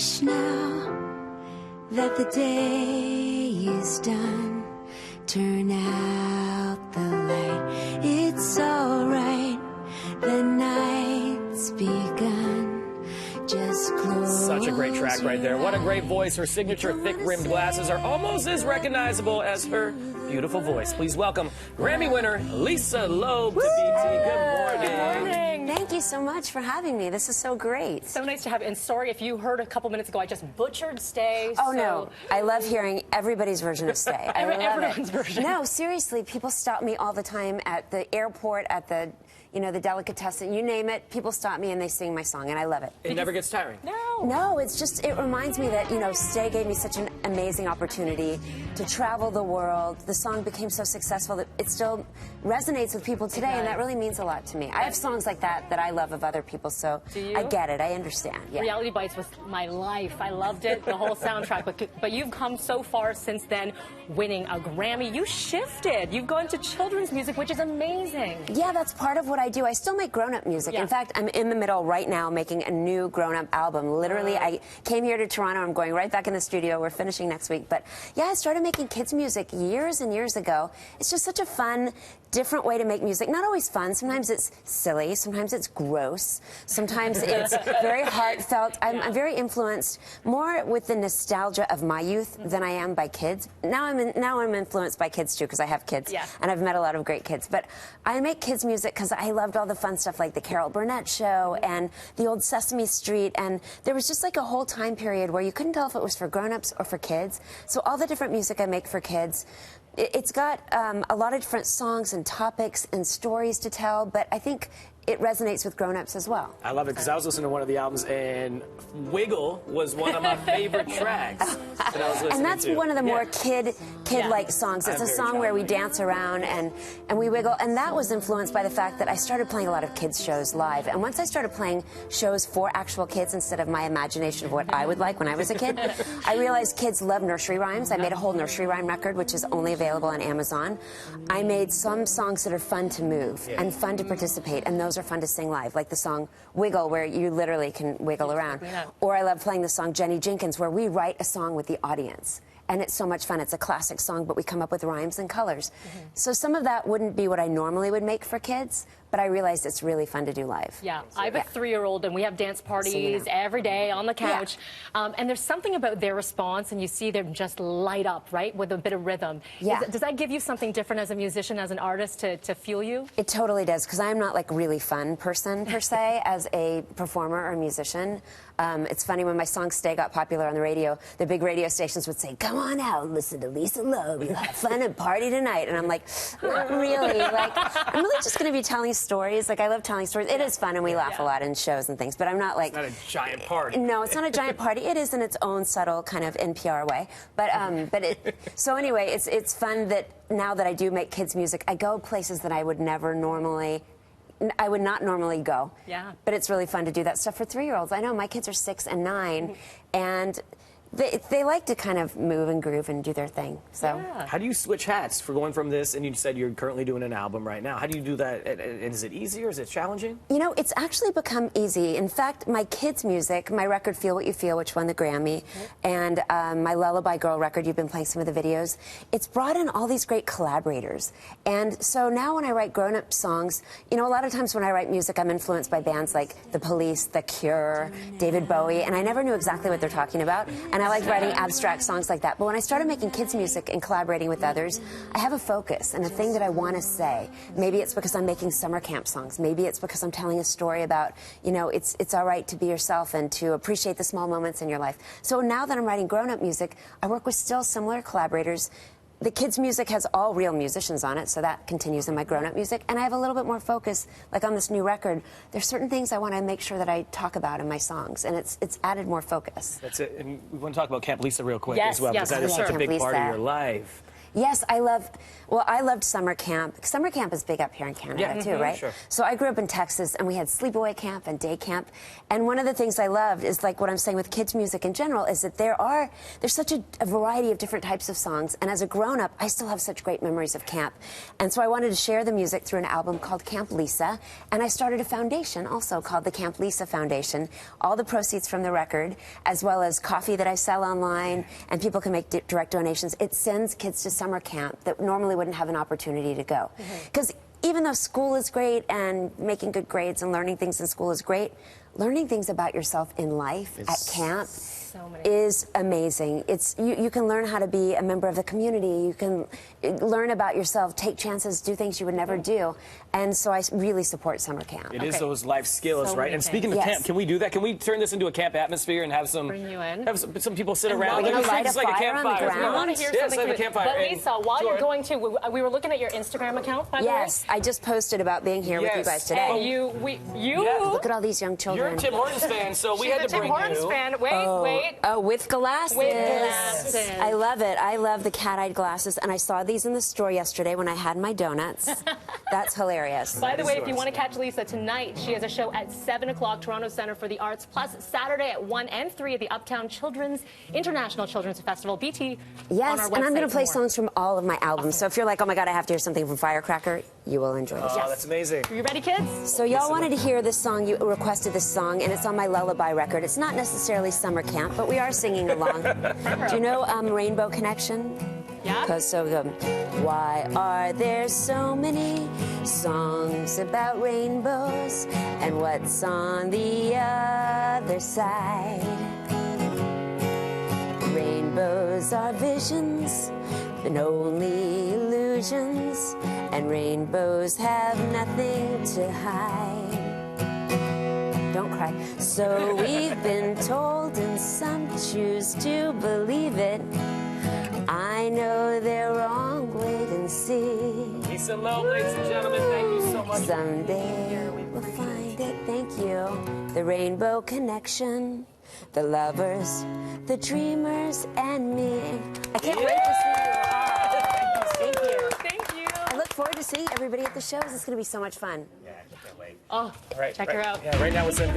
hush now that the day is done. Turn out the light. It's alright. The night's begun. Just close. Such a great track right there. What a great voice. Her signature thick-rimmed glasses are almost as recognizable as her beautiful voice. Please welcome Grammy winner Lisa Loeb to BT. Good morning. Good morning. Thank you so much for having me. This is so great. So nice to have you. And sorry if you heard a couple minutes ago, I just butchered Stay. Oh, no. I love hearing everybody's version of Stay. I love Everyone's it. version. No, seriously, people stop me all the time at the airport, at the, you know, the delicatessen, you name it. People stop me and they sing my song, and I love it. It never gets tiring. No, it's just, it reminds me that, you know, Stay gave me such an amazing opportunity to travel the world. The song became so successful that it still resonates with people today, and that really means a lot to me. I have songs like that I love of other people, so I get it. I understand. Yeah. Reality Bites was my life. I loved it, the whole soundtrack. But you've come so far since then, winning a Grammy. You shifted. You've gone to children's music, which is amazing. Yeah, that's part of what I do. I still make grown-up music. Yeah. In fact, I'm in the middle right now making a new grown-up album. Literally, I came here to Toronto. I'm going right back in the studio. We're finishing next week. But yeah, I started making kids music years and years ago. It's just such a fun, different way to make music. Not always fun. Sometimes it's silly. Sometimes it's gross. Sometimes it's very heartfelt. I'm very influenced more with the nostalgia of my youth than I am by kids. Now I'm influenced by kids too, because I have kids, and I've met a lot of great kids. But I make kids music because I loved all the fun stuff like the Carol Burnett Show and the old Sesame Street, and there was just like a whole time period where you couldn't tell if it was for grown-ups or for kids. So all the different music I make for kids, it's got a lot of different songs and topics and stories to tell, but I think it resonates with grown-ups as well. I love it because I was listening to one of the albums, and Wiggle was one of my favorite tracks that I was listening to. And that's one of the more kid-like songs. It's a song where we dance around and we wiggle, and that was influenced by the fact that I started playing a lot of kids' shows live. And once I started playing shows for actual kids instead of my imagination of what I would like when I was a kid, I realized kids love nursery rhymes. I made a whole nursery rhyme record, which is only available on Amazon. I made some songs that are fun to move and fun to participate, and those are fun to sing live, like the song Wiggle, where you literally can wiggle around. Or I love playing the song Jenny Jenkins, where we write a song with the audience. And it's so much fun. It's a classic song, but we come up with rhymes and colors. So some of that wouldn't be what I normally would make for kids, but I realized it's really fun to do live. Yeah, I have a 3-year-old, and we have dance parties every day on the couch. And there's something about their response, and you see them just light up, right, with a bit of rhythm. Does that give you something different as a musician, as an artist, to fuel you? It totally does, because I'm not like a really fun person, per se, as a performer or a musician. It's funny, when my song Stay got popular on the radio, the big radio stations would say, "Come on out, listen to Lisa Loeb, you'll have fun and party tonight." And I'm like, not really. Like, I'm really just going to be telling stories. Like, I love telling stories. It is fun, and we laugh a lot in shows and things, but I'm not like... It's not a giant party. No, it's not a giant party. It is in its own subtle kind of NPR way. But so anyway, it's fun that now that I do make kids music, I go places that I would not normally go. Yeah. But it's really fun to do that stuff for 3-year-olds. I know my kids are 6 and 9, and they like to kind of move and groove and do their thing. So how do you switch hats for going from this, and you said you're currently doing an album right now? How do you do that? And is it easy or is it challenging? You know, it's actually become easy. In fact, my kids' music, my record Feel What You Feel, which won the Grammy, and my Lullaby Girl record, you've been playing some of the videos, it's brought in all these great collaborators. And so now when I write grown-up songs, you know, a lot of times when I write music, I'm influenced by bands like The Police, The Cure, David Bowie, and I never knew exactly what they're talking about. And I like writing abstract songs like that. But when I started making kids music and collaborating with others, I have a focus and a thing that I want to say. Maybe it's because I'm making summer camp songs. Maybe it's because I'm telling a story about, you know, it's all right to be yourself and to appreciate the small moments in your life. So now that I'm writing grown-up music, I work with still similar collaborators. The kids' music has all real musicians on it, so that continues in my grown-up music. And I have a little bit more focus, like on this new record. There's certain things I want to make sure that I talk about in my songs, and it's added more focus. That's it. And we want to talk about Camp Lisa real quick as well, because that is such a big part of your life. Yes, I loved summer camp. Summer camp is big up here in Canada too, right? Sure. So I grew up in Texas, and we had sleepaway camp and day camp. And one of the things I loved is, like what I'm saying with kids' music in general, is that there's such a variety of different types of songs. And as a grown-up, I still have such great memories of camp. And so I wanted to share the music through an album called Camp Lisa. And I started a foundation also called the Camp Lisa Foundation. All the proceeds from the record, as well as coffee that I sell online, and people can make direct donations. It sends kids to summer camp that normally wouldn't have an opportunity to go. Because even though school is great and making good grades and learning things in school is great, learning things about yourself in life at camp is amazing. You can learn how to be a member of the community. You can learn about yourself, take chances, do things you would never do. And so I really support summer camp. It is those life skills, So right? many And speaking of camp, can we do that? Can we turn this into a camp atmosphere and have some some people sit around? Light Like, a it's like a fire on the campfire. ground? I want to hear something like from a campfire. But Lisa, while you're going to, we were looking at your Instagram account, by the way. Yes, I just posted about being here with you guys today. And you Look at all these young children. You're a Tim Hortons fan, so we had to bring Tim Hortons fan. Wait. Oh, with glasses. With glasses. I love it. I love the cat-eyed glasses, and I saw these in the store yesterday when I had my donuts. That's hilarious. By the way, if you want to catch Lisa tonight, she has a show at 7 o'clock, Toronto Centre for the Arts, plus Saturday at 1 and 3 at the Uptown International Children's Festival, BT. Yes, on our and I'm going website to play for more. songs from all of my albums. So if you're like, oh my God, I have to hear something from Firecracker, you will enjoy it. Oh, that's amazing. Are you ready, kids? So y'all wanted to hear this song, you requested this song, and it's on my Lullaby record. It's not necessarily summer camp, but we are singing along. Do you know Rainbow Connection? Yeah. Because of why are there so many songs about rainbows, and what's on the other side? Rainbows are visions, and only illusions, and rainbows have nothing to hide. Don't cry. So we've been told, and some choose to believe it. I know they're wrong, wait and see. Lisa Loeb, ladies and gentlemen, thank you so much. Someday we'll find it, thank you. The Rainbow Connection, the lovers, the dreamers, and me. I can't wait to see you all. Thank you. Thank you. I look forward to seeing everybody at the shows. It's going to be so much fun. Yeah, I can't wait. Oh, Right, check her out. Yeah, right now we're sending